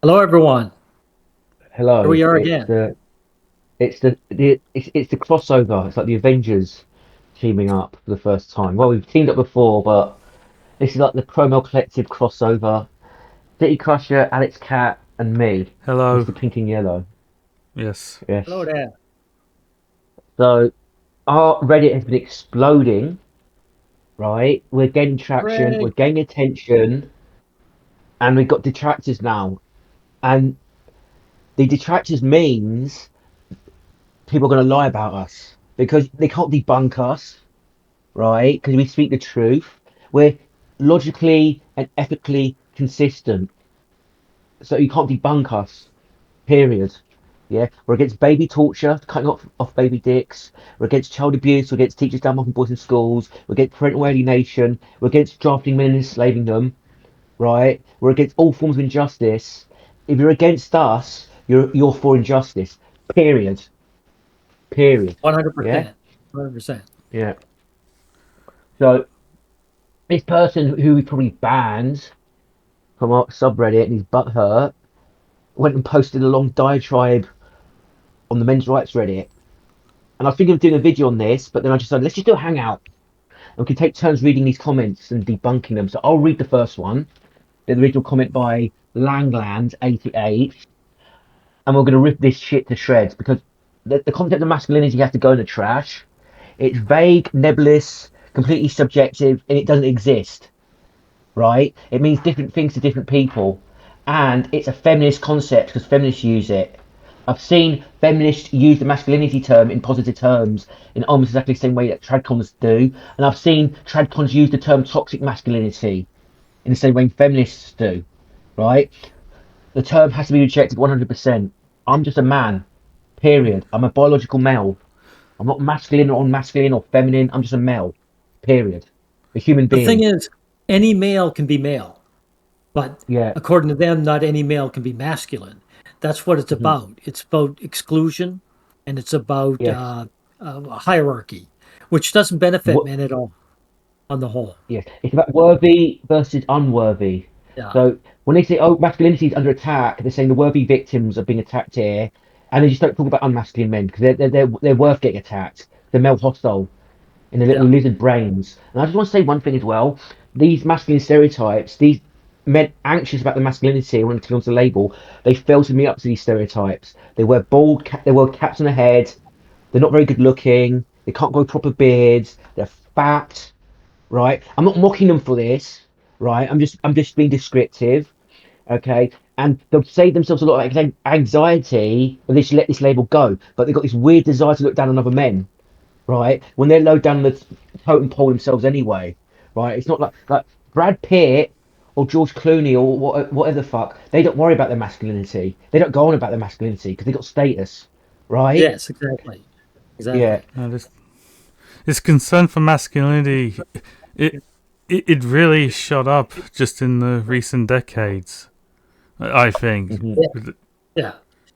Hello, everyone. Here Hello. we are It's again. the crossover. It's like the Avengers teaming up for the first time. Well, we've teamed up before, but this is like the Chromel Collective crossover. City Crusher, Alex Cat, and me, Hello. Mr. Pink and Yellow. Yes. Hello Yes. there. So our Reddit has been exploding, right? We're gaining traction, we're Hooray. gaining attention, and we've got detractors now. And the detractors means people are going to lie about us because they can't debunk us, right? Because we speak the truth. We're logically and ethically consistent. So you can't debunk us, period. Yeah, we're against baby torture, cutting off baby dicks. We're against child abuse. We're against teachers down boys in schools. We're against parental alienation. We're against drafting men and enslaving them, right? We're against all forms of injustice. If you're against us, you're for injustice, period. Period. Yeah? 100%. 100%. Yeah. So this person who we probably banned from our subreddit and he's butthurt went and posted a long diatribe on the men's rights Reddit. And I was thinking of doing a video on this, but then I just said, let's just do a hangout and we can take turns reading these comments and debunking them. So I'll read the first one, the original comment by Langland88, and we're going to rip this shit to shreds because the concept of masculinity has to go in the trash. It's vague, nebulous, completely subjective, and it doesn't exist, right? It means different things to different people. And it's a feminist concept because feminists use it. I've seen feminists use the masculinity term in positive terms in almost exactly the same way that Tradcons do. And I've seen Tradcons use the term toxic masculinity in the same way feminists do, right? The term has to be rejected 100%. I'm just a man, period. I'm a biological male. I'm not masculine or unmasculine or feminine. I'm just a male, period. A human The thing being. is, any male can be male, but Yeah. according to them, not any male can be masculine. That's what it's Mhm. about. It's about exclusion and it's about Yes. hierarchy, which doesn't benefit What men at all on the whole. Yes, it's about worthy versus unworthy. Yeah. So when they say, "Oh, masculinity is under attack," they're saying the worthy victims are being attacked here, and they just don't talk about unmasculine men because they're worth getting attacked. They're male hostile in their little Yeah. lizard brains. And I just want to say one thing as well: these masculine stereotypes, these men anxious about the masculinity, wanting to cling onto the label, they fail to meet up to these stereotypes. They wear they wear caps on their head. They're not very good looking. They can't grow proper beards. They're fat, right? I'm not mocking them for this, right? I'm just being descriptive, okay? And they'll save themselves a lot of anxiety when they should let this label go, but they've got this weird desire to look down on other men, right? When they're low down the totem pole themselves anyway, right? It's not like Brad Pitt or George Clooney or whatever the fuck. They don't worry about their masculinity. They don't go on about their masculinity because they got status, right? Yes, exactly. Yeah. Exactly. This concern for masculinity, it, it really shot up just in the recent decades. I think. Hmm. Yeah. Yeah.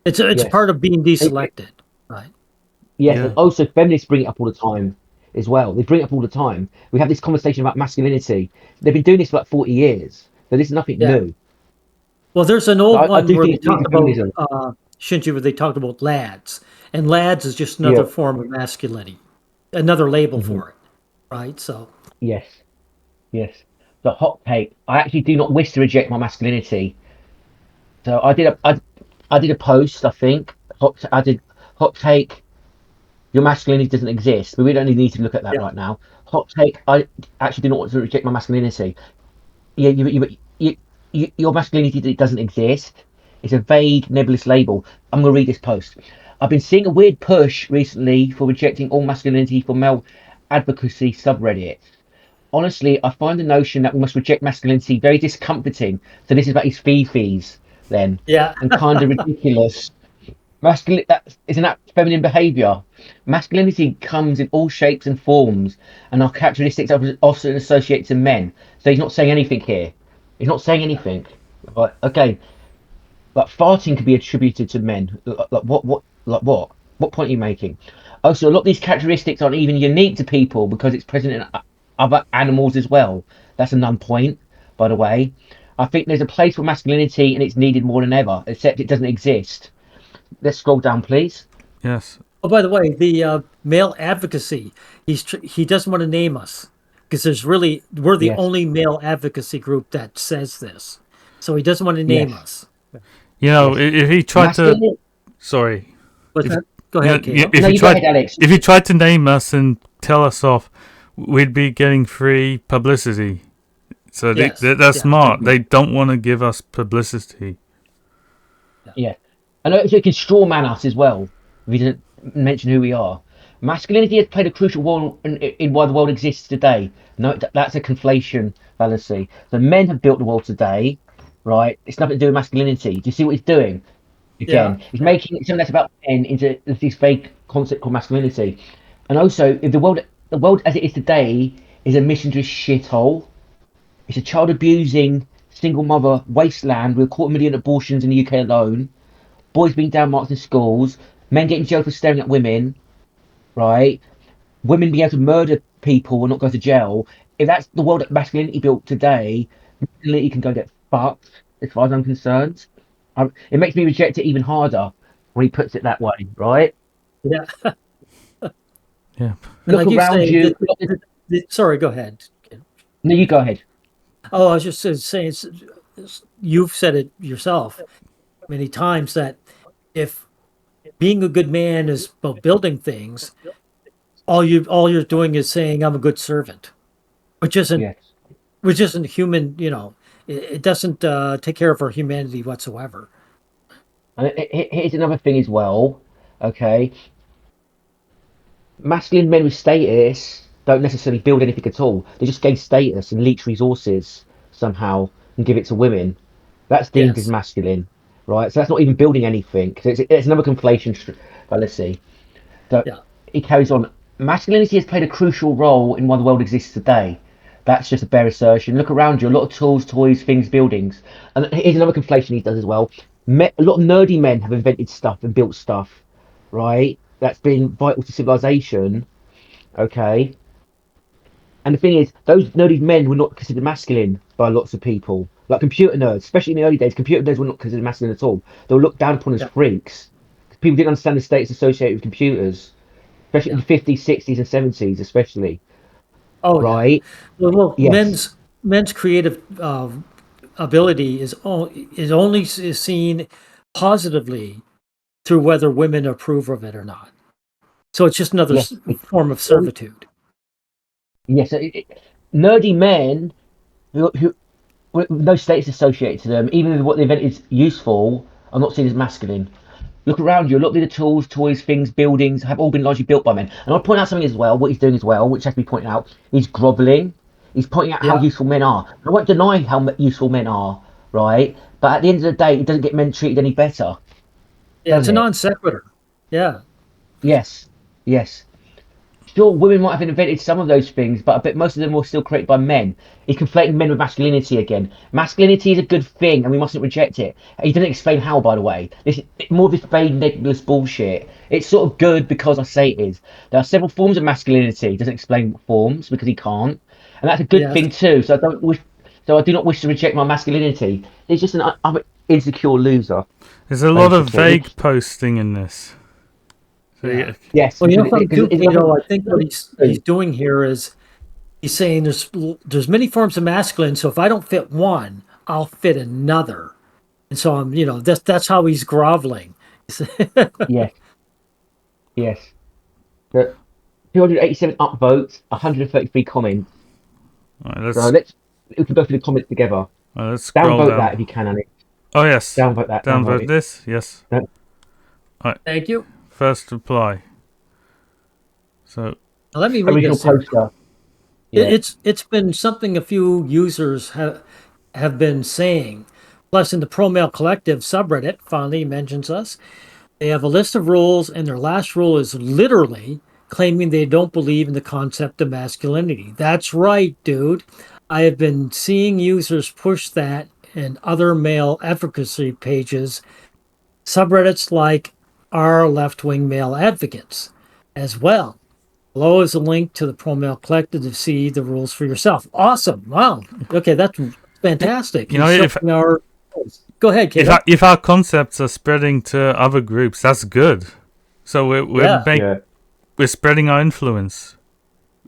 It's a Yes. part of being It, deselected, right? Yes, and Yeah. also feminists bring it up all the time as well. They bring it up all the time. We have this conversation about masculinity. They've been doing this for like 40 years. So this is nothing Yeah. new. Well, there's an So old I one do where they think it's talked leading about feminism. Shinji, where they talked about lads, and lads is just Yeah. another form of masculinity, another label Hmm. for it, right? So, Yes. Yes. The hot take. I actually do not wish to reject my masculinity. So I did a post, I think. I did hot take. Your masculinity doesn't exist, but we don't need to look at that yeah, right now. Hot take. I actually do not want to reject my masculinity. Yeah, your masculinity doesn't exist. It's a vague, nebulous label. I'm going to read this post. I've been seeing a weird push recently for rejecting all masculinity for male advocacy subreddits. Honestly, I find the notion that we must reject masculinity very discomforting. So this is about his fifis then, yeah, and kind of ridiculous. Masculine that isn't that feminine behavior. Masculinity comes in all shapes and forms, and are characteristics often associated to men. So he's not saying anything here. He's not saying anything. Right, okay, like farting could be attributed to men. Like what? What point are you making? Also, a lot of these characteristics aren't even unique to people because it's present in other animals as well. That's a non point, by the way. I think there's a place for masculinity and it's needed more than ever, except it doesn't exist. Let's scroll down, please. Yes. Oh, by the way, the male advocacy, he doesn't want to name us because we're the Yes. only male advocacy group that says this. So he doesn't want to name Yes. us. You know, Yes. if he tried to, Masculinity. sorry, But if go you ahead, know, Caleb. if No, he you go tried, ahead, Alex. if he tried to name us and tell us off, we'd be getting free publicity. So Yes. they're Yeah. smart. They don't want to give us publicity. Yeah. And also it can straw man us as well, if he doesn't mention who we are. Masculinity has played a crucial role in why the world exists today. No, that's a conflation fallacy. The men have built the world today, right? It's nothing to do with masculinity. Do you see what he's doing? Yeah. Again, he's Yeah. making something that's about men into this fake concept called masculinity. And also, if the world as it is today is a misandrist shithole. It's a child abusing single mother wasteland with 250,000 abortions in the UK alone, boys being downmarked in schools, men getting jailed for staring at women, right? Women being able to murder people and not go to jail. If that's the world that masculinity built today, masculinity can go get fucked, as far as I'm concerned. It makes me reject it even harder when he puts it that way, right? Yeah. Yeah. And Look like you around say, you. sorry, go ahead. No, you go ahead. Oh, I was just saying, you've said it yourself many times that if being a good man is about building things, all you're doing is saying I'm a good servant, which isn't Yes. which isn't human. It doesn't take care of our humanity whatsoever. And here's another thing as well. Okay, masculine men with status don't necessarily build anything at all. They just gain status and leech resources somehow and give it to women. That's deemed as Yes. masculine, right? So that's not even building anything. So it's another conflation fallacy. So Yeah. he carries on. Masculinity has played a crucial role in why the world exists today. That's just a bare assertion. Look around you. A lot of tools, toys, things, buildings. And here's another conflation he does as well. A lot of nerdy men have invented stuff and built stuff, right? That's been vital to civilization. Okay. And the thing is, those nerdy men were not considered masculine by lots of people. Like computer nerds, especially in the early days, computer nerds were not considered masculine at all. They were looked down upon as Yeah. freaks. People didn't understand the status associated with computers, especially in Yeah. the 50s, 60s, and 70s, especially. Oh yeah. Right? Well, Yes. men's creative ability is only seen positively through whether women approve of it or not. So it's just another Yes. form of servitude. Yes. Nerdy men who with no status associated to them, even if what they invent is useful, are not seen as masculine. Look around you. A lot of the tools, toys, things, buildings have all been largely built by men. And I'll point out something as well. What he's doing as well, which has to be pointed out, he's grovelling. He's pointing out how Yeah. useful men are. I won't deny how useful men are, right? But at the end of the day, it doesn't get men treated any better, Yeah. does It's a it? non sequitur. Yeah. Yes. Yes. Sure, women might have invented some of those things, but I bet most of them were still created by men. He's conflating men with masculinity again. Masculinity is a good thing, and we mustn't reject it. He doesn't explain how, by the way. This more of this vague, nebulous bullshit. It's sort of good because I say it is. There are several forms of masculinity. He doesn't explain what forms because he can't, and that's a good Yes. thing too. So I do not wish to reject my masculinity. He's just I'm an insecure loser, There's a lot of basically. vague posting in this. So Yeah. Yes, Well, because something too, it's Cato, I think what he's nothing. doing here is he's saying there's many forms of masculine, so if I don't fit one, I'll fit another. And so that's how he's groveling. Yes, yes. But 287 upvotes, 133 comments. all right, So we can go through the comments together. let's scroll Downvote that down. if you can, Alex. Oh yes, Downvote that. Downvote downvote it. this. Yes. No, All right, Thank you. first reply. So Now, let me read original this here. poster. Yeah. It's been something a few users have been saying. Plus, in the Pro Male Collective subreddit, finally mentions us. They have a list of rules, and their last rule is literally claiming they don't believe in the concept of masculinity. That's right, dude. I have been seeing users push that in other male advocacy pages, subreddits like our left wing male advocates as well. Below is a link to the Pro Male Collective to see the rules for yourself. Awesome. Wow. Okay, that's fantastic. You know, He's if showing our. Go ahead, Kato. if our concepts are spreading to other groups, that's good. So Yeah. we're spreading our influence.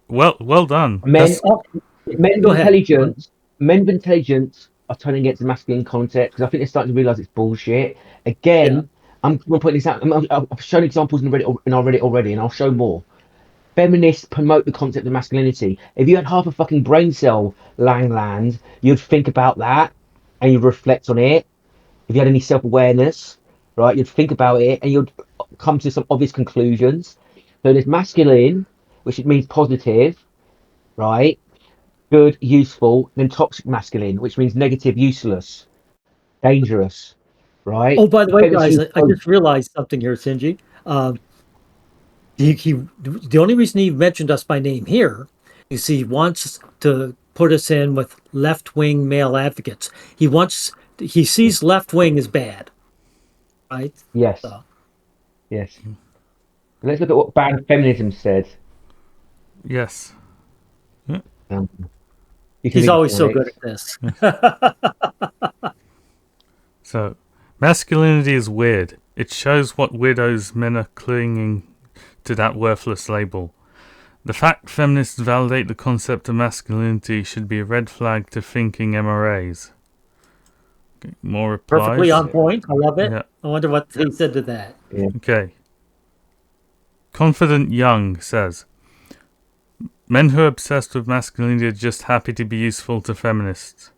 Well done. Men, Oh, men of go ahead. intelligence are turning against the masculine concept because I think they're starting to realize it's bullshit. Yeah. Again, I'm going to point this out. I've shown examples in Reddit already, and I'll show more. Feminists promote the concept of masculinity. If you had half a fucking brain cell lying land, you'd think about that and you'd reflect on it. If you had any self awareness, right, you'd think about it and you'd come to some obvious conclusions. So there's masculine, which it means positive, right? Good, useful, then toxic masculine, which means negative, useless, dangerous, right? Oh, by the The way, feminists guys, use I both. just realized something here, Sinji. The only reason he mentioned us by name here is he wants to put us in with left wing male advocates. He sees left wing as bad, right? Yes, So yes. Let's look at what banned feminism said. Yes. Yeah. Um, you can he's read always it, so good Alex. at this. So masculinity is weird. It shows what weirdos men are clinging to that worthless label. The fact feminists validate the concept of masculinity should be a red flag to thinking MRAs. Okay, more Perfectly replies. on point. I love it. Yeah. I wonder what he said to that. Yeah. Okay. Confident Young says, men who are obsessed with masculinity are just happy to be useful to feminists.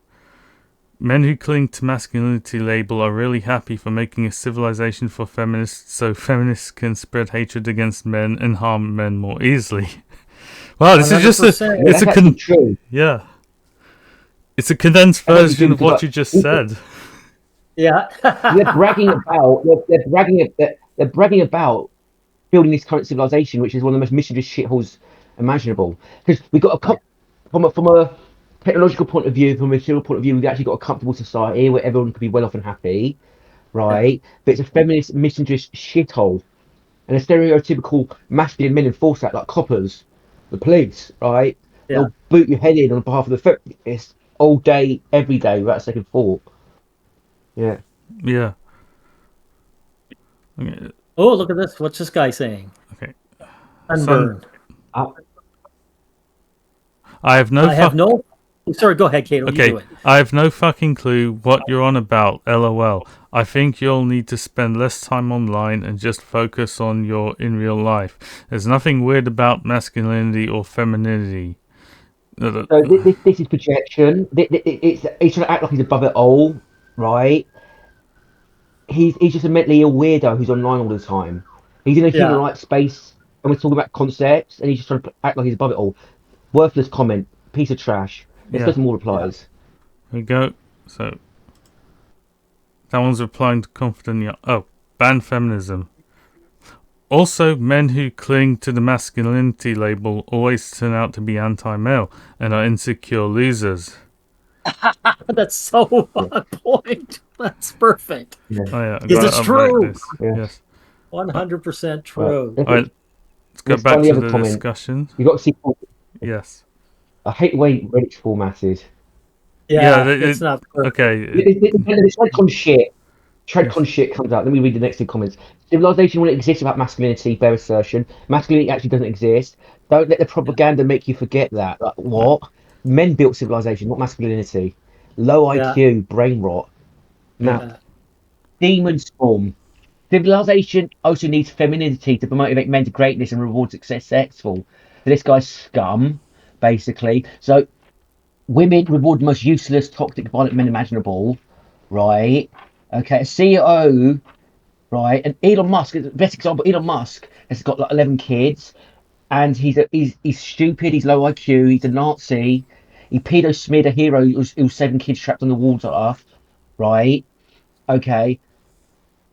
Men who cling to masculinity label are really happy for making a civilization for feminists so feminists can spread hatred against men and harm men more easily. Wow, this is just 100%. Yeah, that's actually true. yeah. It's a condensed That's actually version true of what because you just like, said. Yeah. they're bragging about they're bragging about building this current civilization, which is one of the most mischievous shitholes imaginable. Because we've got from a technological point of view, from a material point of view, we've actually got a comfortable society where everyone can be well off and happy, Yeah. right? But it's a feminist, mischievous shithole, and a stereotypical masculine men enforce that, like coppers, the police, right? Yeah. They'll boot your head in on behalf of the feminists all day, every day, without a second thought. Yeah. Yeah. Okay. Oh, look at this. What's this guy saying? Okay. Sunburn. Uh, I have no I have fuck. no. Sorry, go ahead, Kato. You Okay, do it. I have no fucking clue what you're on about. LOL. I think you'll need to spend less time online and just focus on your in real life. There's nothing weird about masculinity or femininity. So this is projection. He's trying to act like he's above it all, right? He's just a mentally ill weirdo who's online all the time. He's in a human Yeah. rights space, and we're talking about concepts, and he's just trying to act like he's above it all. Worthless comment, piece of trash. Let's go Yeah, to more Yeah. replies. here we go. So that one's replying to confident. Oh, ban feminism. Also, men who cling to the masculinity label always turn out to be anti-male and are insecure losers. That's so Yeah, on point. That's perfect. yeah, Oh yeah, I Because gotta it's update true. this. yeah. Yes. 100% Right. true. Alright, let's go Let's back find the to other the comment. discussion. You got to see. Yes. I hate the way Reddit's formatted. Yeah, Yeah, it's not perfect. okay. This Tradcon shit. Yes. Tradcon shit comes out. Let me read the next two comments. Civilization wouldn't exist without masculinity. Bare assertion. Masculinity actually doesn't exist. Don't let the propaganda make you forget that. Like, what? Men built civilization, not masculinity. Low Yeah. IQ, brain rot. Yeah. Now, demon spawn. Civilization also needs femininity to motivate men to greatness and reward successful. So this guy's scum, basically. So women reward the most useless, toxic, violent men imaginable, right? Okay, a CEO, right? And Elon Musk, best example, Elon Musk has got like 11 kids, and he's stupid, he's low IQ, he's a Nazi, he pedo smeared a hero who was 7 kids trapped on the water, right? Okay,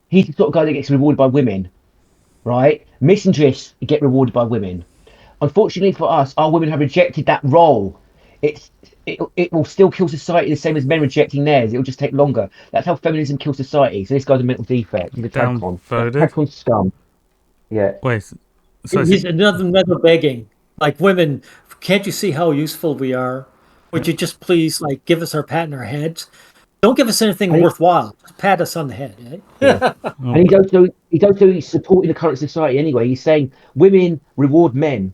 he's the sort of guy that gets rewarded by women, right? Misandrists get rewarded by women. Unfortunately for us, our women have rejected that role. It will still kill society the same as men rejecting theirs. It will just take longer. That's how feminism kills society. So this guy's a mental defect. He's a Tradcon. Downvoted. Tradcon scum. Yeah. Wait. So He's another begging. Like women, can't you see how useful we are? Would you just please like give us our pat on our heads? Don't give us anything And he, worthwhile. Just pat us on the head. yeah. Eh? Oh, And he's supporting the current society anyway. He's saying women reward men,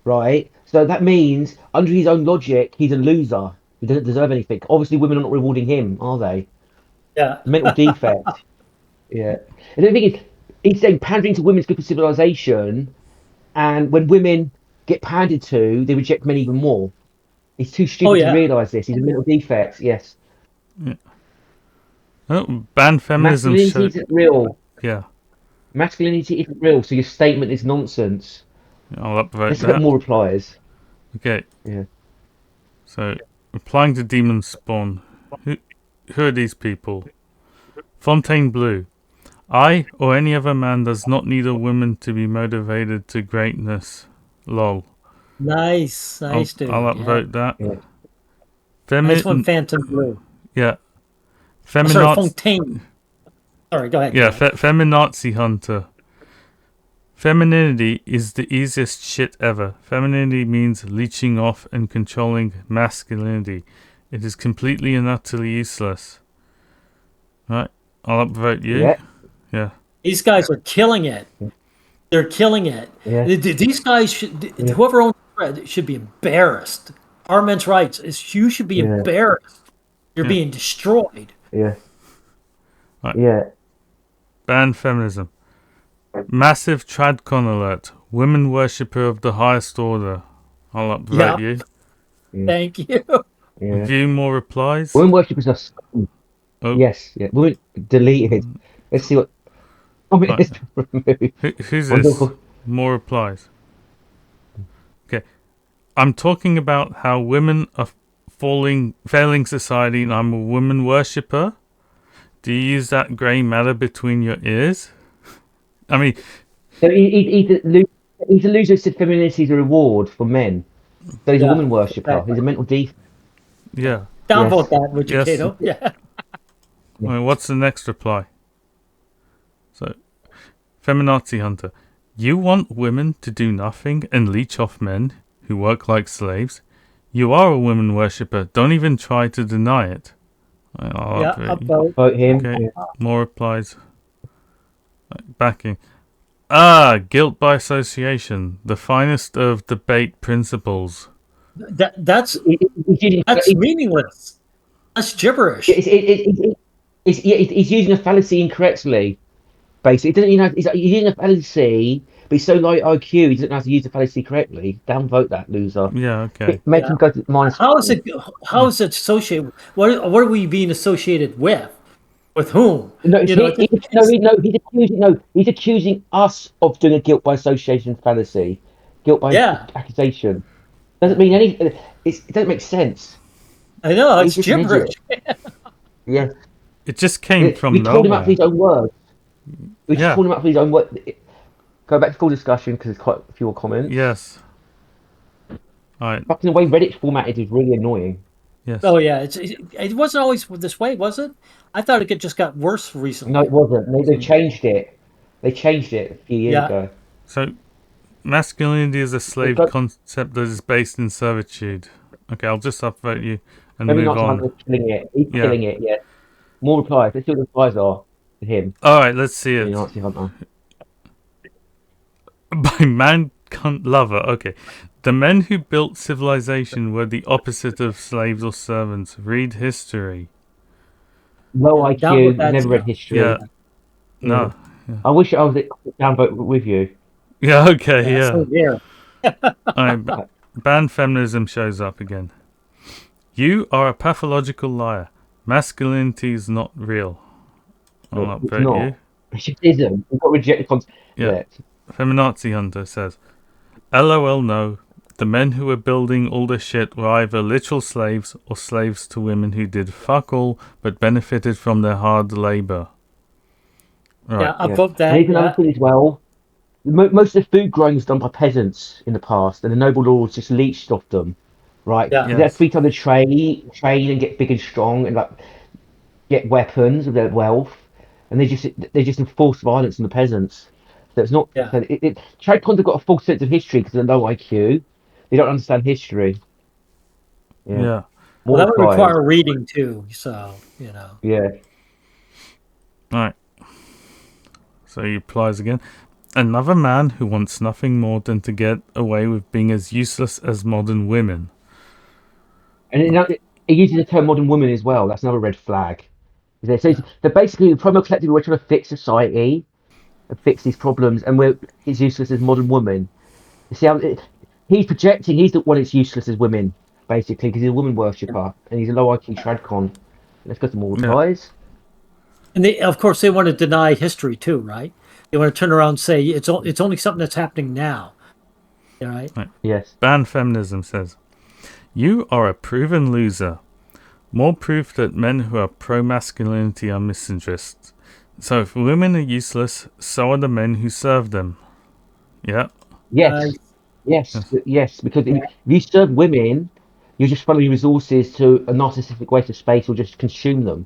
right? So that means, under his own logic, he's a loser. He doesn't deserve anything. Obviously, women are not rewarding him, are they? Yeah. Mental defect. Yeah. And the thing is, he's saying pandering to women's good for civilization, and when women get pandered to, they reject men even more. He's too Oh stupid to yeah. realise this. He's a mental defect. Yes. yeah. Oh, ban feminism Masculinity show. isn't real. Yeah, Masculinity isn't real, so your statement is nonsense. I'll upvote Let's look at that. more replies. Okay, Yeah. so replying to Demon Spawn. Who, who are these people? Fontaine Blue. I or any other man does not need a woman to be motivated to greatness. Lol. Nice. I'll Nice dude. Yeah. upvote that. Yeah. Nice one, Femin Phantom Blue. yeah. Oh, sorry, Feminazi Fontaine. Sorry, go ahead. Go yeah, ahead. feminazi hunter. Femininity is the easiest shit ever. Femininity means leeching off and controlling masculinity. It is completely and utterly useless. Right? I'll upvote you. Yeah. Yeah. These guys are killing it. They're killing it. Yeah. These guys should, Yeah. whoever owns it should be embarrassed. Our men's rights is you should be Yeah. embarrassed. You're Yeah. being destroyed. Yeah. Right. Yeah. Ban feminism. Massive Tradcon alert. Women worshipper of the highest order. I'll upvote Yeah. you. Yeah. Thank you. Yeah. View more replies. Women worship is a scum. Oh, Yes. Yeah. Women deleted. Let's see what. I mean, Right. it's removed. who's this? More replies. Okay. I'm talking about how women are failing society and I'm a woman worshipper. Do you use that grey matter between your ears? I mean, So he's a loser who said femininity is a reward for men. So he's a Yeah, woman worshipper. exactly. He's a mental defect. yeah. Downvote Yes. that, would you, Yes. Kato? Yeah. I mean, what's the next reply? So, Feminazi Hunter. You want women to do nothing and leech off men who work like slaves? You are a woman worshipper. Don't even try to deny it. I'll Yeah, upvote you. upvote. Vote him. Okay, Yeah. more replies. Backing. Ah, guilt by association. The finest of debate principles. That's He's using, meaningless. That's gibberish. he's using a fallacy incorrectly. Basically, it doesn't you know he's using a fallacy, but he's so low IQ he doesn't know how to use the fallacy correctly. Downvote that loser. Yeah, okay. Make Yeah. him go to minus. How is it? How is it associated? What are we being associated with? With whom? No, You know, he's accusing us of doing a guilt by association fallacy, guilt by Yeah. accusation. Doesn't mean any. It doesn't make sense. I know it's He's just an gibberish. idiot. Yeah, It just came from we called him out for nowhere. his own words. We just Yeah. called him out for his own words. Go back to full discussion because there's quite a few more comments. Yes. Alright, Fucking the way Reddit's formatted is really annoying. yes. Oh yeah, it wasn't always this way, was it? I thought it just got worse recently. No, it wasn't. They changed it. They changed it a few years Yeah. ago. So, masculinity is a slave got- concept that is based in servitude. Okay, I'll just upvote you and Maybe move not on. Hunter's killing it. He's Yeah. killing it. Yeah. More replies. Let's see what the replies are to him. Alright, let's see it. Nazi Hunter. By man cunt lover. Okay. The men who built civilization were the opposite of slaves or servants. Read history. Low Yeah, IQ. downvote that, Never read yeah. history. Yeah. No. I wish I was downvote with you. Yeah, okay, yeah. So there. Alright, ban feminism shows up again. You are a pathological liar. Masculinity is not real. I'll No, it's upvote not. you. It just isn't. We've got rejected concept. Yeah. Feminazi Hunter says, LOL no. The men who were building all this shit were either literal slaves or slaves to women who did fuck all but benefited from their hard labor. Right. Yeah, upvote that. And even Yeah. another thing as well, most of the food growing was done by peasants in the past, and the noble lords just leached off them, right? Yeah. They had free time to train and get big and strong, and like get weapons with their wealth, and they just enforce violence on the peasants. So it's not. Yeah. So Tradcons have got a false sense of history because they're low IQ. They don't understand history. Yeah. Yeah. Well, More that would replies. require reading too. So Yeah. All right. So he replies again. Another man who wants nothing more than to get away with being as useless as modern women. And it uses the term modern woman as well. That's another red flag. So yeah. they're basically, Promo Collective, we're trying to fix society and fix these problems, and it's useless as modern woman. You see how he's projecting, he's the one that's useless as women, basically, because he's a woman worshipper and he's a low IQ Tradcon. Let's go to more Yeah. replies. And they, of course, they want to deny history too, right? They want to turn around and say it's only something that's happening now, right? Right. Yes. Ban Feminism says, "You are a proven loser. More proof that men who are pro-masculinity are misandrists. So if women are useless, so are the men who serve them." Yeah. Yes. Yes. Yes. Yes. Because if you serve women, you're just funneling resources to a narcissistic waste of space or just consume them.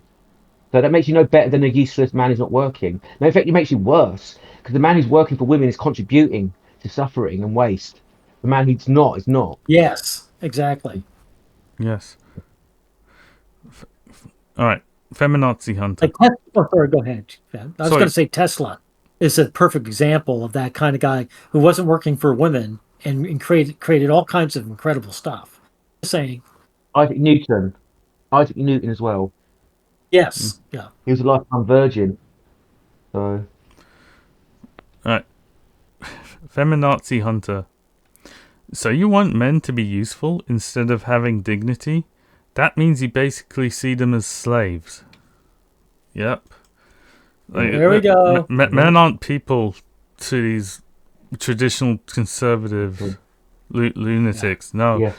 So that makes you no better than a useless man who's not working. No, in fact, it makes you worse because the man who's working for women is contributing to suffering and waste. The man who's not is not. Yes, exactly. Yes. All right. Feminazi Hunter. Like, oh, sorry, go ahead. Ben. I was going Sorry. to say Tesla is a perfect example of that kind of guy who wasn't working for women and created all kinds of incredible stuff. Just saying, Isaac Newton. Isaac Newton as well. yes, yeah, He was a lifetime virgin. So All right. Feminazi Hunter. So you want men to be useful instead of having dignity? That means you basically see them as slaves. Yep. Like, there we go. Men aren't people to these traditional conservative lunatics. No. yes,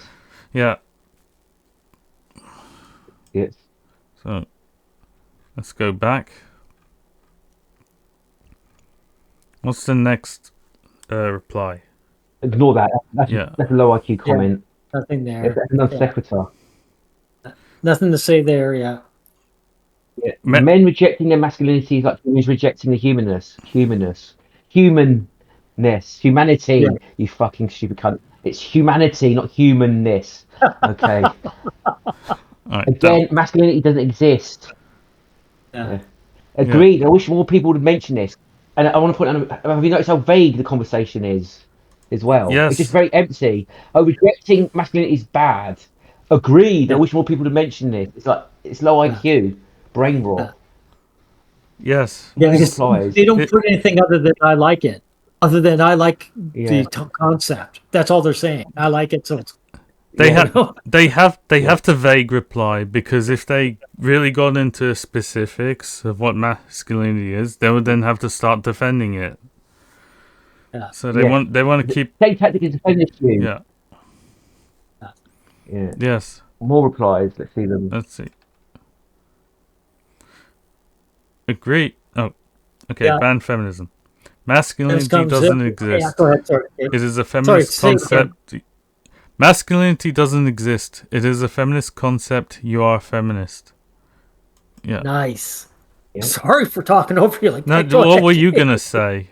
Yeah. yes. So let's go back. What's the next reply? Ignore that. Yeah. That's a low IQ Yeah, comment. nothing That's there. a non Yeah, sequitur. nothing to say there. Yeah, Yeah. Me- Men rejecting their masculinity is like humans rejecting the yeah. humanity. You fucking stupid cunt. It's humanity, not humanness. Okay. All right. Again, masculinity doesn't exist. Yeah. Yeah. Yeah. Agreed. I wish more people would mention this. And I want to point out, have you noticed how vague the conversation is as well? It's just Yes. very empty. Oh, rejecting masculinity is bad. Agreed. I Yeah. wish more people would mention this. It's like, it's low Yeah. IQ, brain Yeah. rot. Yes. Yeah, More because replies. they don't It, put anything other than I like it, other than I like Yeah, the concept. That's all they're saying. I like it, so it's, they yeah, you have know. they yeah, have to vague reply, because if they really got into specifics of what masculinity is, they would then have to start defending it. Yeah. So yeah. they want to keep. Same tactic as a feminist view. Yeah. Yeah. Yes. More replies. Let's see them. Let's see. Agree. Oh, okay. Yeah. Ban feminism. This Masculinity comes. doesn't Yeah. exist. Go ahead. Sorry. It is a Sorry. feminist Say it again. concept. Masculinity doesn't exist. It is a feminist concept. You are a feminist. Yeah. Nice. Yeah. Sorry for talking over you like No, that. Go what ahead. were you gonna say?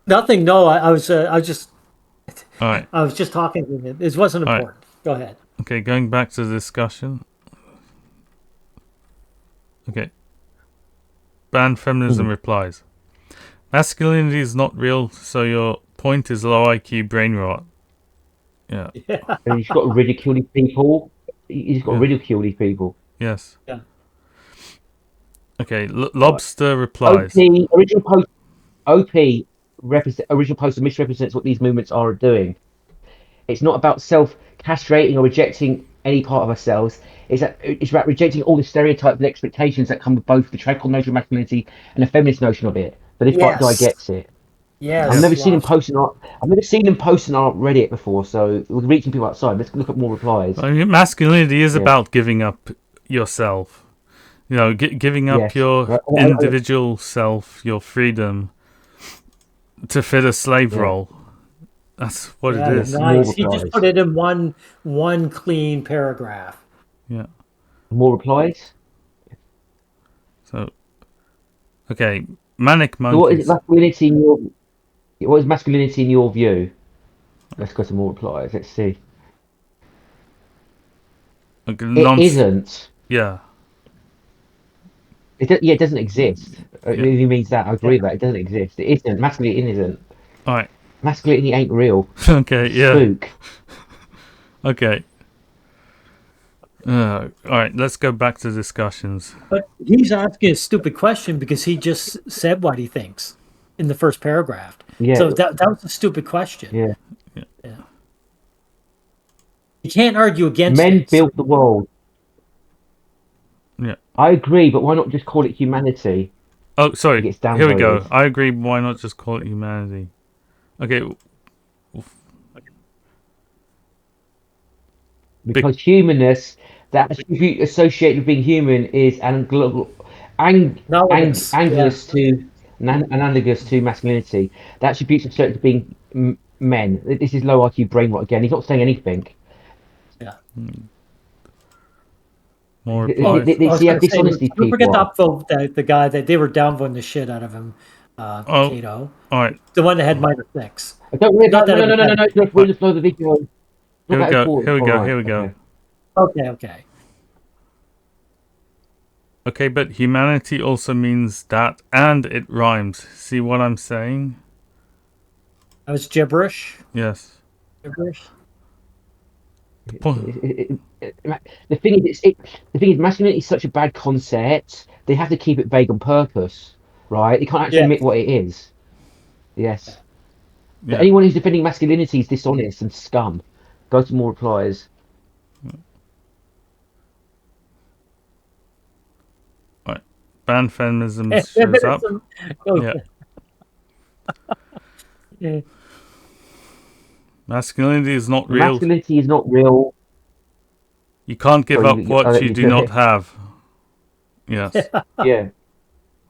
Nothing. No, I was. All right. I was just talking. It wasn't All right. important. Go ahead. Okay, going back to the discussion. Okay. Ban feminism replies. Masculinity is not real, so your point is low IQ brain rot. Yeah. Yeah. And you've got to ridicule these people. You've got to Yeah. ridicule these people. Yes. Yeah. Okay. Lobster replies. Original post. Original poster misrepresents what these movements are doing. It's not about self-castrating or rejecting any part of ourselves. It's about rejecting all the stereotypes and expectations that come with both the trad notion of masculinity and the feminist notion of it. But this white guy Yes. gets it. Yes. I've never Yes. seen him Lobster. posting on. I've never seen him posting on Reddit before. So we're reaching people outside. Let's look at more replies. I mean, masculinity is Yeah. about giving up yourself. You know, giving up Yes. your Right. individual self, your freedom, to fit a slave Yeah. role. That's what Yeah. it Yes. is. More Nice. He just replies. put it in one clean paragraph. Yeah. More replies. So, okay, manic So what is monkeys. masculinity in your? What is masculinity in your view? Let's go to more replies. Let's see. Like It isn't. Yeah. It doesn't exist. It Yeah. really means that. I Yeah. agree with that. It doesn't exist. It isn't. Masculinity isn't. All right. Masculinity ain't real. Okay. It's a Yeah. spook. Okay. All right. Let's go back to discussions. But he's asking a stupid question because he just said what he thinks in the first paragraph. Yeah, So that was a stupid question. yeah. Yeah. You can't argue against Men it. So built the world. Yeah. I agree, but why not just call it humanity? Oh, It sorry. gets Here we go. downvoted. I agree. Why not just call it humanity? Okay. Because humanness, that attribute associated with being human, is analogous. Yeah. analogous to analogous to masculinity. The attributes associated to being men. This is low IQ brain rot again. He's not saying anything. Yeah. More Oh, replies. I was See how going to say, dishonest these don't forget people to are. upvote the guy that they were downvoting the shit out of him, Oh, Cato. all right. The one that had -6. Don't worry Not about that no it no was no no that. no. Just All we'll right. just flow the video. Not Here we that go. Here important. we All go. right. Here we go. Okay. Okay. Okay, but humanity also means that, and it rhymes. See what I'm saying? That was gibberish. Yes. Gibberish. The point. The thing is, the thing is, masculinity is such a bad concept. They have to keep it vague on purpose, right? They can't actually Yeah. admit what it is. Yeah. Yes. So Yeah. anyone who's defending masculinity is dishonest and scum. Go to more replies. All right. Ban feminism shows up. Yeah. Yeah. Masculinity is not real. Masculinity is not real. You can't give Sorry, up what you do go not ahead. have. Yes. Yeah.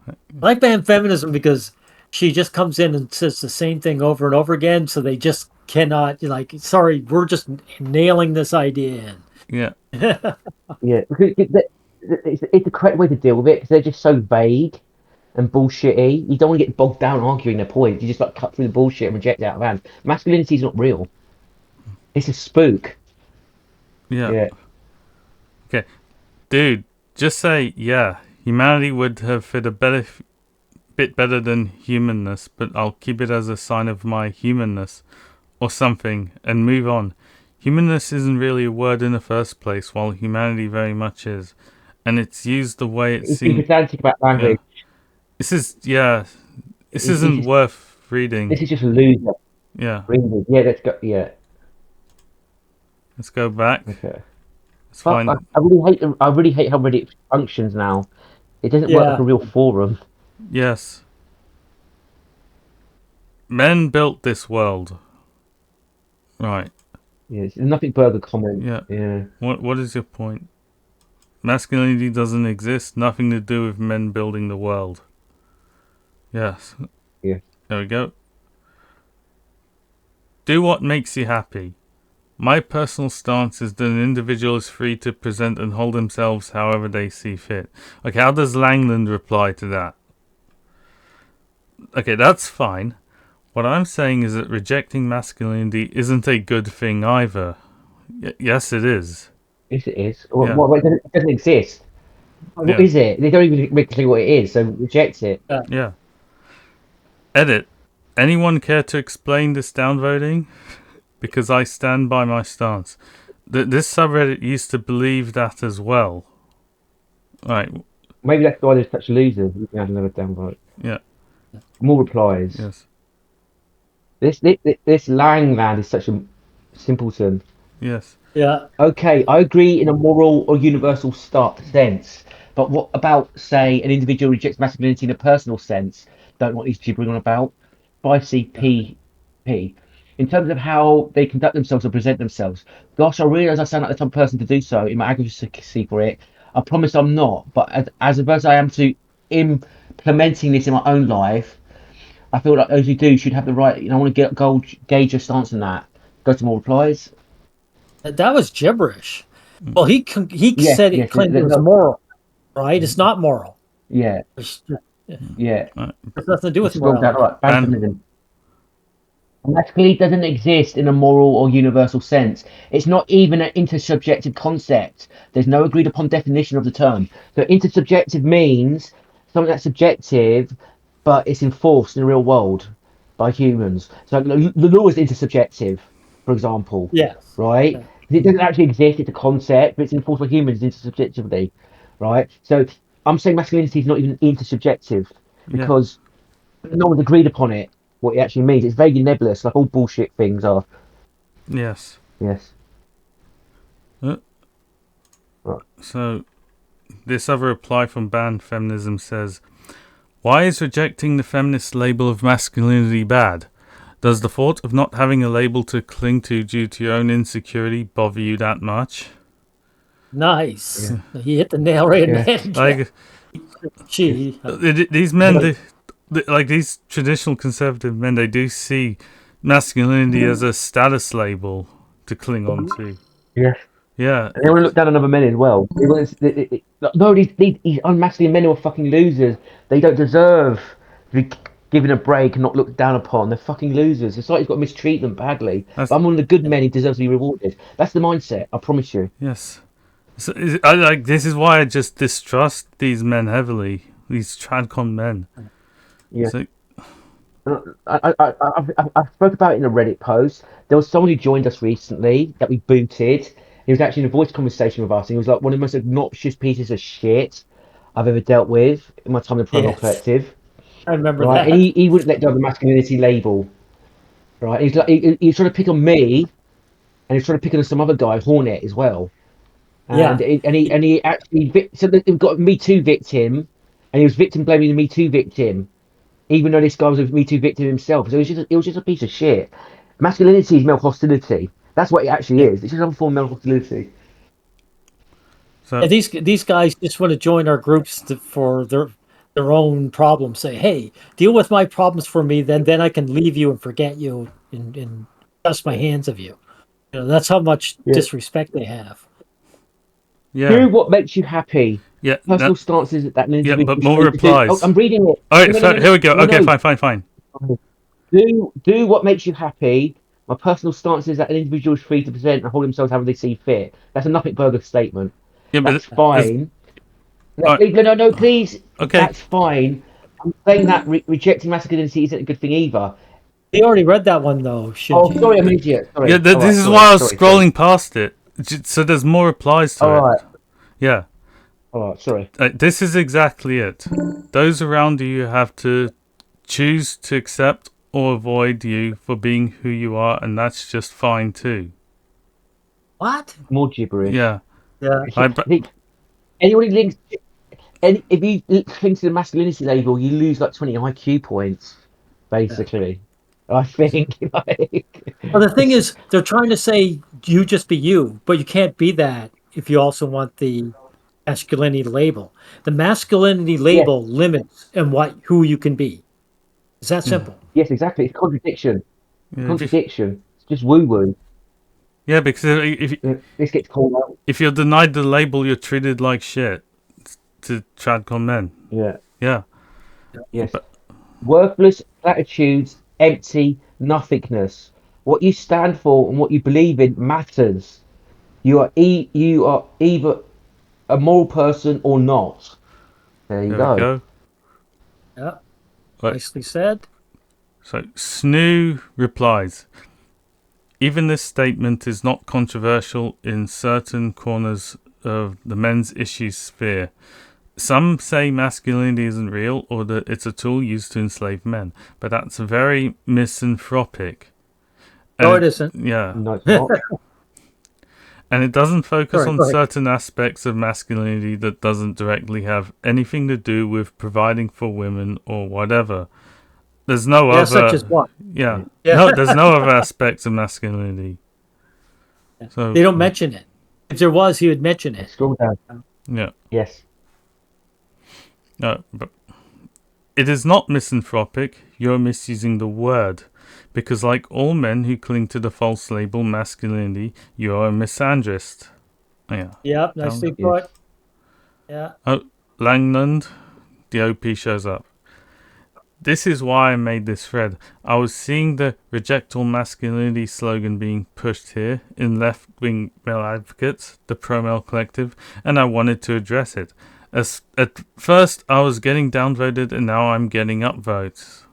I like ban feminism because she just comes in and says the same thing over and over again. So they just cannot, like, sorry, we're just nailing this idea Yeah. in. Yeah. It's the correct way to deal with it because they're just so vague and bullshitty. You don't want to get bogged down arguing their point. You just like cut through the bullshit and reject it out of hand. Masculinity is not real. It's a spook. Yeah. Yeah. Okay. Dude, just say, yeah, humanity would have fit a bit better than humanness, but I'll keep it as a sign of my humanness or something and move on. Humanness isn't really a word in the first place, while humanity very much is. And it's used the way it He's being seems. pedantic about Yeah. language. This He's isn't just, worth this reading. is just a loser. Yeah. Reading. Yeah, let's go. Yeah. Let's go back. Okay. Let's But find. I really hate how Reddit functions now. It doesn't work like Yeah. a real forum. Yes. Men built this world. Right. Yeah, it's nothing further comment. Yeah. Yeah. What is your point? Masculinity doesn't exist. Nothing to do with men building the world. Yes. Yeah. There we go. Do what makes you happy. My personal stance is that an individual is free to present and hold themselves however they see fit. Okay, how does Langland reply to that? Okay, that's fine. What I'm saying is that rejecting masculinity isn't a good thing either. Yes, it is. Yes, it is. Yeah. It doesn't exist. What Yeah. is it? They don't even make clear what it is, so reject it. Yeah. Edit. Anyone care to explain this downvoting? Because I stand by my stance. This subreddit used to believe that as well. Right. Maybe that's why there's such losers. We can add another downvote. Yeah. More replies. Yes. This Langland is such a simpleton. Yes. Yeah. Okay, I agree in a moral or universal sense, but what about, say, an individual rejects masculinity in a personal sense? Don't want these people on about 5CPP. In terms of how they conduct themselves or present themselves. Gosh, I realise I sound like the type of person to do so in my advocacy for it. I promise I'm not, but as averse I am to implementing this in my own life, I feel like those who do should have the right. I want to gauge your stance on that. Go to more replies. That was gibberish. Well, he Yes, said he yes, claimed it was moral, right? It's not moral. yeah, It's yeah. has nothing to do with Scroll down. morality. All right, ban feminism. Masculinity doesn't exist in a moral or universal sense. It's not even an intersubjective concept. There's no agreed upon definition of the term. So intersubjective means something that's subjective, but it's enforced in the real world by humans. So the law is intersubjective, for example, Yes. right? Yeah. It doesn't actually exist. It's a concept, but it's enforced by humans intersubjectively, right? So I'm saying masculinity is not even intersubjective Yeah. because no one's agreed upon it, what it actually means. It's vague and nebulous, like all bullshit things are. Yes. Yes. Uh, Right. so this other reply from Banned Feminism says, why is rejecting the feminist label of masculinity bad? Does the thought of not having a label to cling to due to your own insecurity bother you that much? Nice. Yeah. He hit the nail right in the Yeah. head. Like Yes. She. these men, Yeah. like these traditional conservative men, they do see masculinity as a status label to cling on to. Yeah. Yeah, And they want to look down on other men as well. No, these unmasculine men who are fucking losers. They don't deserve to be given a break and not looked down upon. They're fucking losers. Society's got to mistreat them badly. that's But I'm one of the good men who deserves to be rewarded. That's the mindset. I promise you. yes. So I like this is why I just distrust these men heavily. These tradcon men. Yeah. So I spoke about it in a Reddit post. There was someone who joined us recently that we booted. He was actually in a voice conversation with us, and he was like one of the most obnoxious pieces of shit I've ever dealt with in my time in the Pronoun Yes. Collective. I remember Right, and that. he wouldn't let go of the masculinity label. Right, he's like he's trying to pick on me, and he's trying to pick on some other guy, Hornet, as well. Yeah. And he actually so they've got a Me Too victim, and he was victim blaming the Me Too victim even though this guy was a Me Too victim himself. So it was just a piece of shit. Masculinity is male hostility. That's what it actually Yeah. is. It's just another form of male hostility. And so these guys just want to join our groups for their own problems. Say, hey, deal with my problems for me, then I can leave you and forget you and dust my hands of you. You know, that's how much Yeah. disrespect they have. yeah, Do what makes you happy. yeah, Personal stances that an yeah. But individual is more free to do. Oh, replies. I'm reading it. All right, No, no, so no, here we go. no, Okay, no, fine. no. Do what makes you happy. My personal stance is that an individual is free to present and hold themselves however they see fit. That's a nothing burger statement. Yeah, but That's there's fine. No, all right, no, no, no, please. okay. That's fine. I'm saying that rejecting masculinity isn't a good thing either. You already read that one though, Oh, Shinji. sorry, I'm an idiot. Yeah, Sorry. All this right, is why sorry, I was sorry, sorry. scrolling past it. So there's more replies to All it. right, Yeah, all right, sorry. this is exactly it. Those around you have to choose to accept or avoid you for being who you are, and that's just fine too. What? More gibberish. Yeah, Yeah. It's, I. anyone who links, any if you cling to the masculinity label, you lose like 20 IQ points, Yeah. basically. I think. Like, Well, the thing is, they're trying to say you just be you, but you can't be that if you also want the masculinity label. The masculinity yes, label limits and what who you can be. It's that Yeah, simple. yes, exactly. It's contradiction. It's yeah, contradiction. It's just woo woo. yeah, because This gets called out. if you're denied the label, you're treated like shit to tradcon men. Yeah. Yeah, Yes. but Worthless platitudes, empty nothingness. What you stand for and what you believe in matters. You are either a moral person or not. There you there we go. go. Yeah. Right. Nicely said. So Snoo replies. Even this statement is not controversial in certain corners of the men's issues sphere. Some say masculinity isn't real or that it's a tool used to enslave men, but that's very misanthropic. No, And it isn't. yeah, No, it's not. and it doesn't focus Sorry, on go ahead. certain aspects of masculinity that doesn't directly have anything to do with providing for women or whatever. There's no Yeah, such as other, what? yeah, Yeah. no, there's no other aspects of masculinity. They So don't mention it. If there was, he would mention Let's it. scroll down. yeah, Yes. no, but it is not misanthropic. You're misusing the word. Because, like all men who cling to the false label masculinity, you are a misandrist. Yeah. Yeah, nicely Yes. put. Yeah. Oh, Langnund, the OP shows up. This is why I made this thread. I was seeing the reject all masculinity slogan being pushed here in left-wing male advocates, the pro-male collective, and I wanted to address it. At first, I was getting downvoted, and now I'm getting upvotes.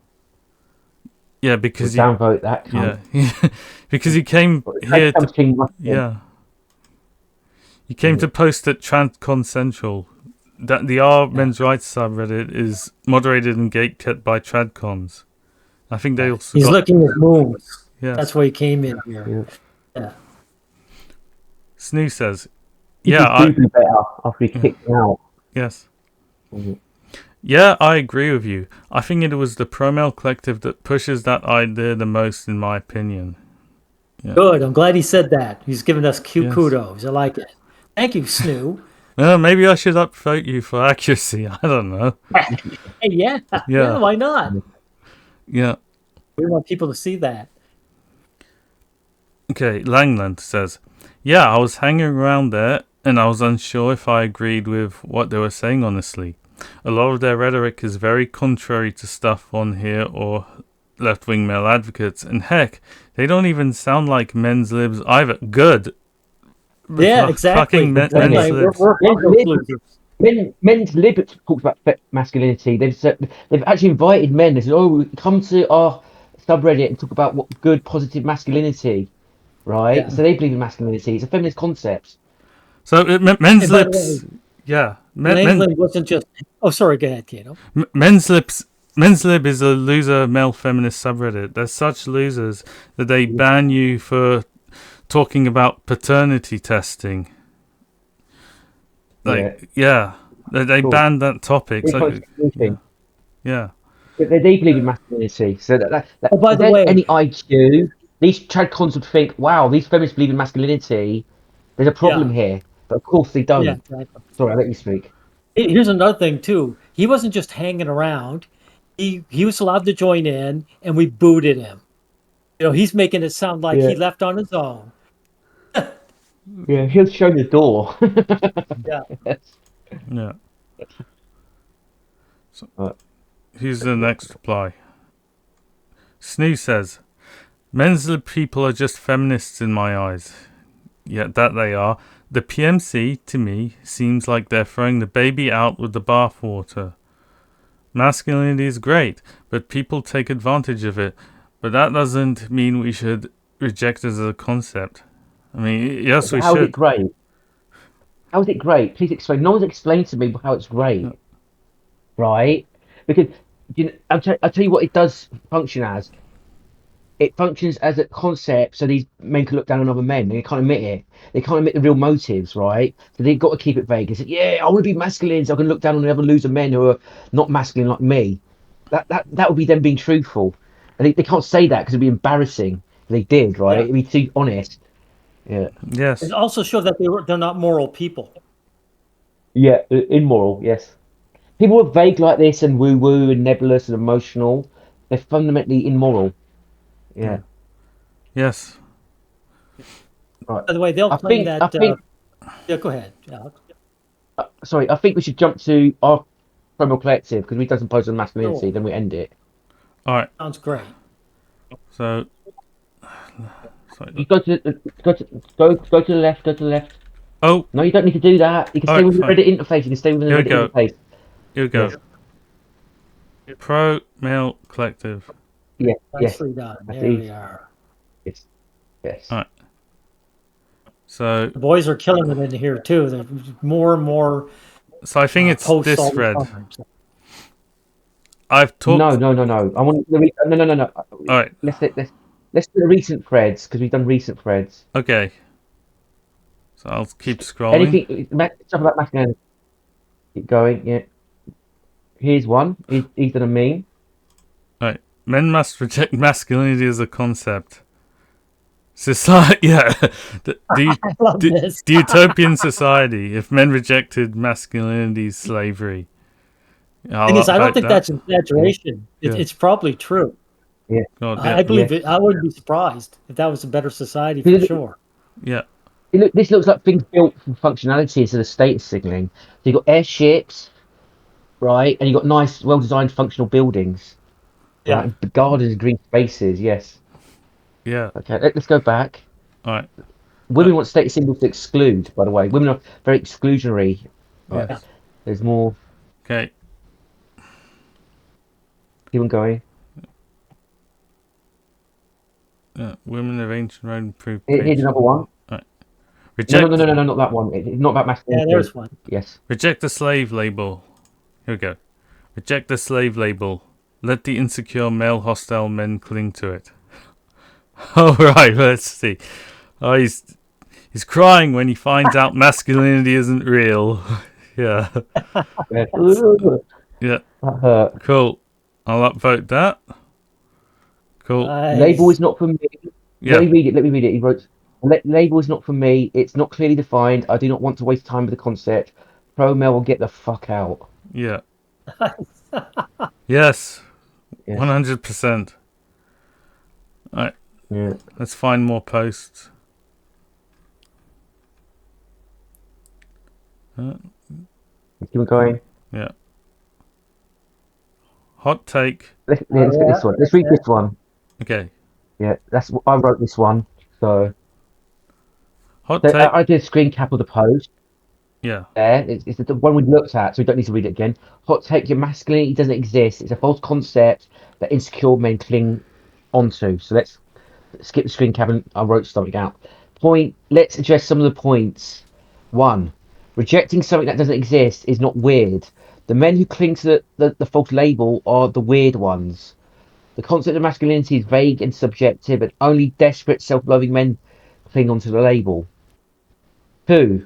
Yeah, because We'll downvote that. yeah, because he came here to he came to post at Tradcons Central that the men's rights subreddit is moderated and gatekept by Tradcons. I think they also He's looking at moons. Yes. That's why he came in here. Yeah. Snoo says, "Yeah, I do better after he kicked me out." Yes. Yeah, I agree with you. I think it was the pro-male collective that pushes that idea the most, in my opinion. Yeah. Good. I'm glad he said that. He's giving us kudos. I like it. Thank you, Snoo. Maybe I should upvote you for accuracy. I don't know. Hey, yeah. Why not? Yeah. We want people to see that. Okay, Langland says, yeah, I was hanging around there and I was unsure if I agreed with what they were saying, honestly. A lot of their rhetoric is very contrary to stuff on here or left-wing male advocates, and heck, they don't even sound like men's libs either. Good. Yeah, exactly. Men's libs. Men's lib talks about masculinity. They've actually invited men. They said, "Oh, come to our subreddit and talk about what good, positive masculinity." Right? Yeah. So they believe in masculinity. It's a feminist concept. So men's lips. Yeah. Men's lib wasn't just. Oh, sorry. Go ahead, Kato. Men's lib is a loser male feminist subreddit. They're such losers that they ban you for talking about paternity testing. Like, they banned that topic. Yeah. But they believe in masculinity. So that by the way, any IQ, these Tradcons would think, wow, these feminists believe in masculinity. There's a problem here. But of course they don't. Yeah, exactly. Sorry, I'll let you speak. Here's another thing, too. He wasn't just hanging around. He was allowed to join in, and we booted him. You know, he's making it sound like he left on his own. Yeah, he'll show the door. Yeah. So, here's the next reply. Snoo says, men's lib people are just feminists in my eyes. Yet that they are. The PMC, to me, seems like they're throwing the baby out with the bathwater. Masculinity is great, but people take advantage of it. But that doesn't mean we should reject it as a concept. I mean, yes, we should. How is it great? How is it great? Please explain. No one's explained to me how it's great. Right? Because I'll tell you what it does function as. It functions as a concept so these men can look down on other men. They can't admit it. They can't admit the real motives, right? So they've got to keep it vague. They say, yeah, I want to be masculine so I can look down on the other loser men who are not masculine like me. That would be them being truthful. And they can't say that because it'd be embarrassing if they did, right? It'd be too honest. Yeah. Yes. It also showed that they're not moral people. Yeah, immoral, yes. People who are vague like this and woo-woo and nebulous and emotional, they're fundamentally immoral. Yeah. Yes. Right. By the way, they'll claim that. Yeah, go ahead, Alex. Sorry, I think we should jump to our criminal collective because we've done some posts on masculinity. Then we end it. All right. Sounds great. So, you go to the left. Go to the left. Oh. No, you don't need to do that. You can stay with the Reddit interface. You can stay with the Reddit interface. Here we go. Yes. Pro male collective. Yeah. Nicely done. There we are. Yes. All right. So the boys are killing it in here too. There's more and more. So I think it's this thread. I've talked. No. I want the no. All right. Let's do the recent threads because we've done recent threads. Okay. So I'll keep scrolling. Anything stuff about masculinity. Keep going. Yeah. Here's one. He's done a meme. All right. Men must reject masculinity as a concept. Society, the utopian society. If men rejected masculinity's slavery. I don't think that's an exaggeration. It's probably true. Yeah, I believe it. I wouldn't be surprised if that was a better society for sure. Yeah. This looks like things built for functionality instead of status signaling. So you've got airships, right, and you've got nice, well-designed, functional buildings. Yeah. Right? And gardens and green spaces, yes. Yeah. Okay, let's go back. All right. Women want status symbols to exclude, by the way. Women are very exclusionary. Right. Yes. There's more. Okay. Keep on going. Women of ancient Rome prove Here's another one. Reject No, not that one. It's not about Yeah, masculinity. there's one. Yes. reject the slave label. Here we go. Reject the slave label. Let the insecure male hostile men cling to it. All right, let's see. Oh, he's crying when he finds out masculinity isn't real. Yeah. Yeah. Yeah. That hurt. Cool. I'll upvote that. Cool. Label Nice. is not for me. Let Yeah. me read it. Let me read it. He wrote, label is not for me. It's not clearly defined. I do not want to waste time with the concept. Pro male will get the fuck out. Yeah. Yes. Yes. 100%. All right. Yeah. Let's find more posts. Keep on going. Yeah. Hot take. Let's get Yeah, this one. Let's that's read it. this one. Okay. Yeah, I wrote this one. So, Hot take. I did a screen cap of the post. Yeah. There, it's the one we looked at, so we don't need to read it again. Hot take: your masculinity doesn't exist. It's a false concept that insecure men cling onto. So let's skip the screen cap and I wrote something out. Point. Let's address some of the points. One, rejecting something that doesn't exist is not weird. The men who cling to the false label are the weird ones. The concept of masculinity is vague and subjective, and only desperate, self-loving men cling onto the label. Two,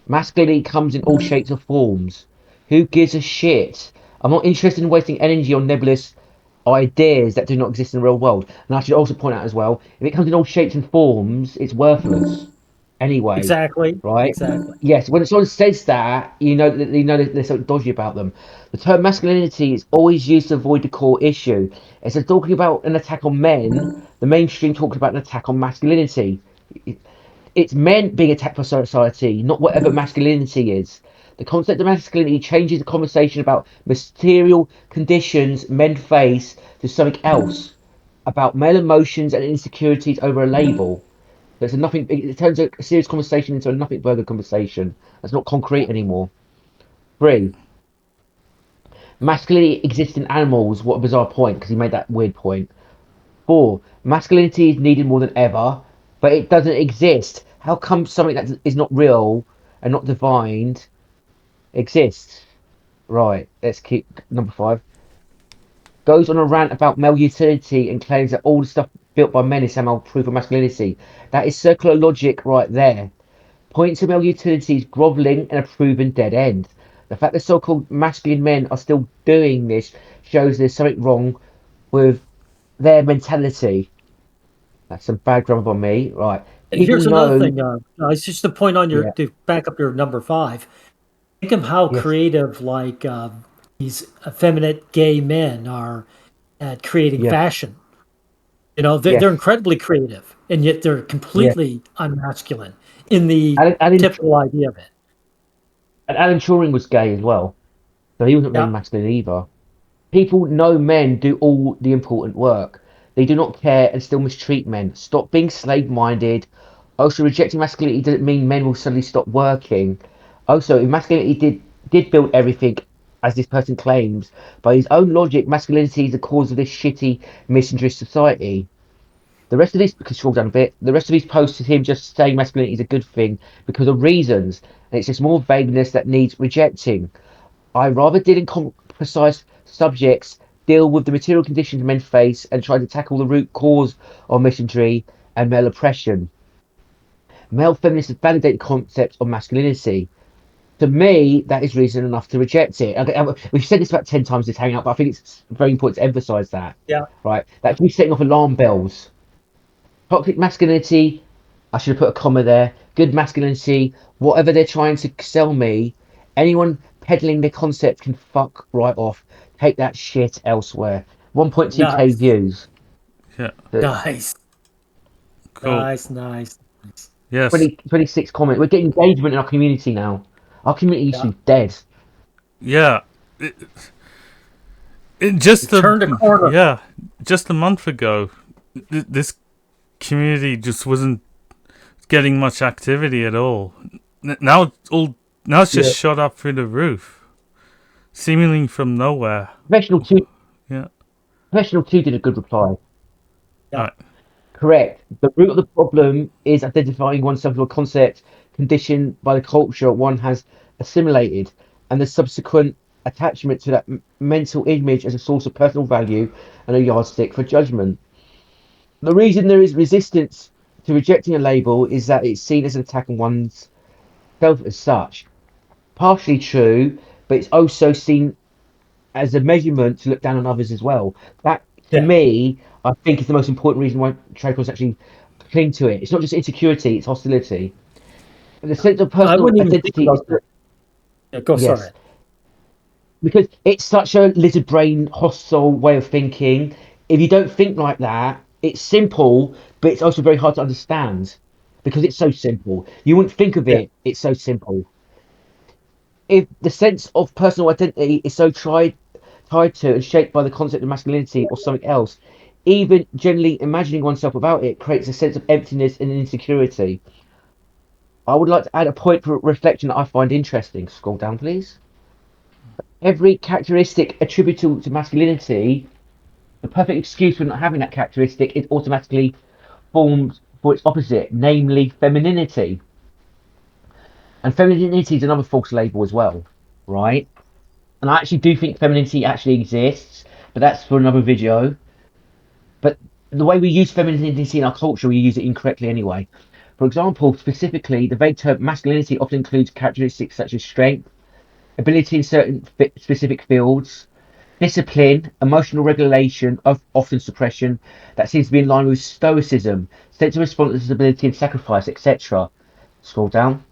masculinity comes in all shapes or forms. Who gives a shit? I'm not interested in wasting energy on nebulous ideas that do not exist in the real world. And I should also point out as well, if it comes in all shapes and forms, it's worthless anyway, Exactly. right? Exactly. Yes, when someone says that, you know that there's something dodgy about them. The term masculinity is always used to avoid the core issue. Instead of talking about an attack on men, the mainstream talks about an attack on masculinity. It's men being attacked by society, not whatever masculinity is. The concept of masculinity changes the conversation about material conditions men face to something else, about male emotions and insecurities over a label. There's a nothing. It turns a serious conversation into a nothing further conversation. That's not concrete anymore. Three, masculinity exists in animals. What a bizarre point, because he made that weird point. Four, masculinity is needed more than ever, but it doesn't exist. How come something that is not real and not defined exists? Right, let's keep number five. Goes on a rant about male utility and claims that all the stuff built by men is somehow proof of masculinity. That is circular logic right there. Points to male utility is grovelling and a proven dead end. The fact that so-called masculine men are still doing this shows there's something wrong with their mentality. That's some bad grammar by me. Right. People Here's another know. thing, it's just to point on your Yeah. to back up your number five. Think of how Yes. creative, like these effeminate gay men are at creating Yes. fashion. You know, they're Yes. incredibly creative, and yet they're Yes. completely unmasculine in the Alan, typical idea of it. and Alan Turing was gay as well, so he wasn't very Yeah, masculine either. People know men do all the important work. They do not care and still mistreat men. Stop being slave-minded. Also, rejecting masculinity doesn't mean men will suddenly stop working. Also, if masculinity did build everything, as this person claims, by his own logic, masculinity is the cause of this shitty, misandrist society. The rest of these, because scroll down a bit, the rest of these posts is him just saying masculinity is a good thing because of reasons, and it's just more vagueness that needs rejecting. I rather did in precise subjects deal with the material conditions men face and try to tackle the root cause of misandry and male oppression. Male feminists validate the concept of masculinity. To me, that is reason enough to reject it. Okay, we've said this about 10 times this hangout, but I think it's very important to emphasize that. yeah. Right? That should be setting off alarm bells. Toxic masculinity, I should have put a comma there. Good masculinity, whatever they're trying to sell me, anyone peddling the concept can fuck right off. Take that shit elsewhere. 1.2k Nice, views. Yeah. nice, Cool. nice. Yes. 20, 26 comments. We're getting engagement in our community now. Our community used Yeah, to be dead. Yeah. Just a turned a corner. yeah, just a month ago, this community just wasn't getting much activity at all. Now it's Yeah. just shot up through the roof, seemingly from nowhere. Professional two, Yeah. Professional two did a good reply. Yeah, Right. Correct. The root of the problem is identifying oneself with a concept conditioned by the culture one has assimilated and the subsequent attachment to that mental image as a source of personal value and a yardstick for judgment. The reason there is resistance to rejecting a label is that it's seen as an attack on one's self as such. Partially true, but it's also seen as a measurement to look down on others as well. That, to yeah. me, I think is the most important reason why Tradcons actually cling to it. It's not just insecurity; it's hostility. And the sense of I personal wouldn't even think identity is about that. Yeah, go yes, sorry. because it's such a lizard brain hostile way of thinking. If you don't think like that, it's simple, but it's also very hard to understand because it's so simple. You wouldn't think of Yeah, it. It's so simple. If the sense of personal identity is so tied to and shaped by the concept of masculinity or something else, even generally imagining oneself without it creates a sense of emptiness and insecurity. I would like to add a point for reflection that I find interesting. Scroll down, please. Every characteristic attributable to masculinity, the perfect excuse for not having that characteristic is automatically formed for its opposite, namely femininity. And femininity is another false label as well, right? And I actually do think femininity actually exists, but that's for another video. But the way we use femininity in our culture, we use it incorrectly anyway. For example, specifically, the vague term masculinity often includes characteristics such as strength, ability in certain specific fields, discipline, emotional regulation, often suppression, that seems to be in line with stoicism, sense of responsibility and sacrifice, etc. Scroll down.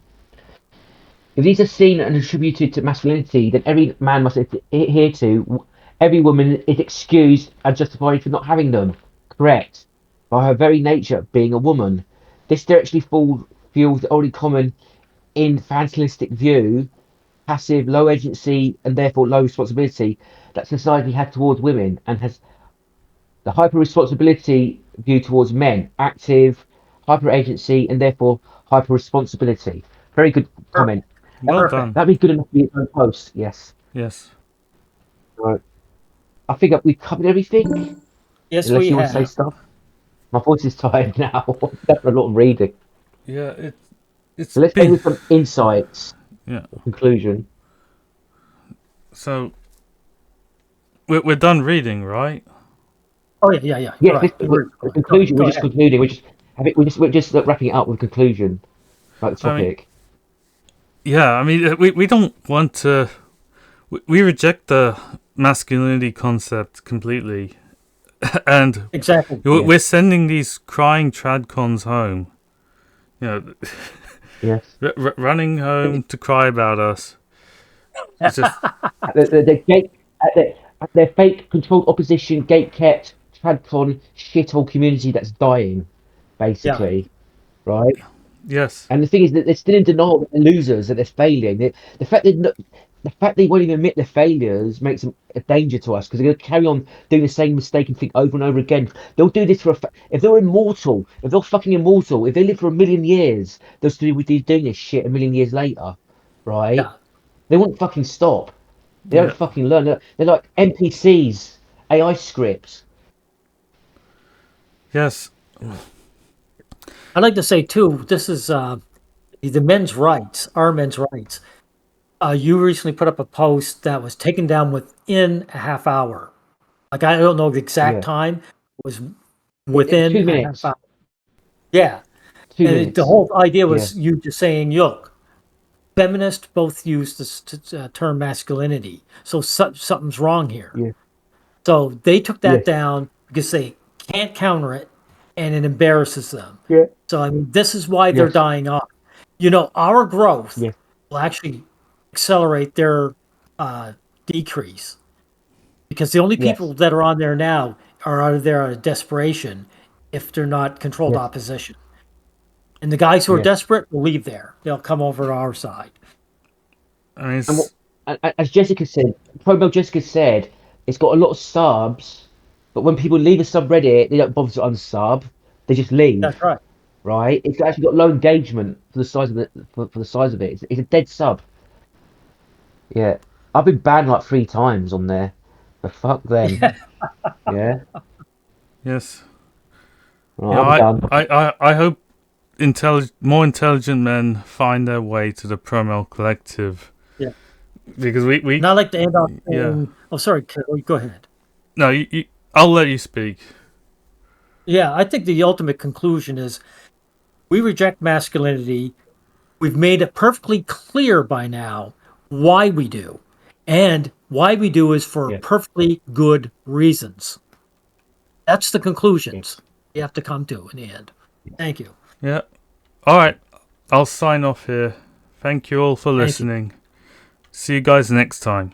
If these are seen and attributed to masculinity, then every man must adhere to, every woman is excused and justified for not having them. Correct. By her very nature, being a woman. This directly fuels the only common infantilistic view, passive, low agency, and therefore low responsibility that society has towards women and has the hyper responsibility view towards men, active, hyper agency, and therefore hyper responsibility. Very good perfect. comment. Well Perfect. done. That'd be good enough to be its own post. Yes. Yes. Right. I think we've covered everything. Yes, Unless we you want to say have. stuff. My voice is tired now. I've done a lot of reading. Yeah. It's So let's end been with some insights. yeah. Conclusion. So we're done reading, right? Oh yeah, yeah, yeah. You're Yes, right. You're the right. Go ahead. conclusion. We're Go just ahead. concluding. We're just wrapping it up with conclusion, like the I mean, topic. yeah. I mean, we don't want to. We reject the masculinity concept completely, and Exactly. we're Yes, sending these crying tradcons home. You know, yes. running home to cry about us. It's just The gate at their fake controlled opposition, gate kept Tradcon shithole community that's dying, Yeah, basically, right? yes, And the thing is that they're still in denial that they're losers, that they're failing. The fact that the fact they won't even admit they're failures makes them a danger to us because they're going to carry on doing the same mistaken thing over and over again. They'll do this if they're immortal, if they're fucking immortal, if they live for a million years, they'll still be doing this shit a million years later, right? yeah. They won't fucking stop. They don't yeah, fucking learn. They're like NPCs, AI scripts. yes, I'd like to say too. This is the men's rights. Our men's rights. You recently put up a post that was taken down within a half hour. Like I don't know the exact Yeah, time. It was it was within two a half minutes. hour. Yeah, Two and the minutes. whole idea Yeah, was you just saying, "Look, feminists both use this term masculinity, so something's wrong here." yeah, So they took that yes, down because they can't counter it, and it embarrasses them. yeah, So I mean, this is why they're yes, dying off. You know, our growth yes, will actually accelerate their decrease because the only yes, people that are on there now are out of there out of desperation if they're not controlled yes, opposition. And the guys who are yes. desperate will leave there. They'll come over to our side. I mean, And what, as Jessica said, Promo Jessica said, It's got a lot of subs, but when people leave a subreddit, they don't bother to unsub. They just leave, That's right. right? It's actually got low engagement for the size of for the size of it. It's a dead sub. Yeah, I've been banned like 3 times on there. But fuck them. Yeah. Yes. Right, You know, I'll be done. I hope more intelligent men find their way to the Promel Collective, Yeah. because we And I like to end off yeah. saying, oh, sorry, Carol, go ahead. No, I'll let you speak. Yeah, I think the ultimate conclusion is we reject masculinity. We've made it perfectly clear by now why we do. And why we do is for Yeah. perfectly good reasons. That's the conclusions Yes. you have to come to in the end. Thank you. Yeah. All right. I'll sign off here. Thank you all for Thank you. listening. See you guys next time.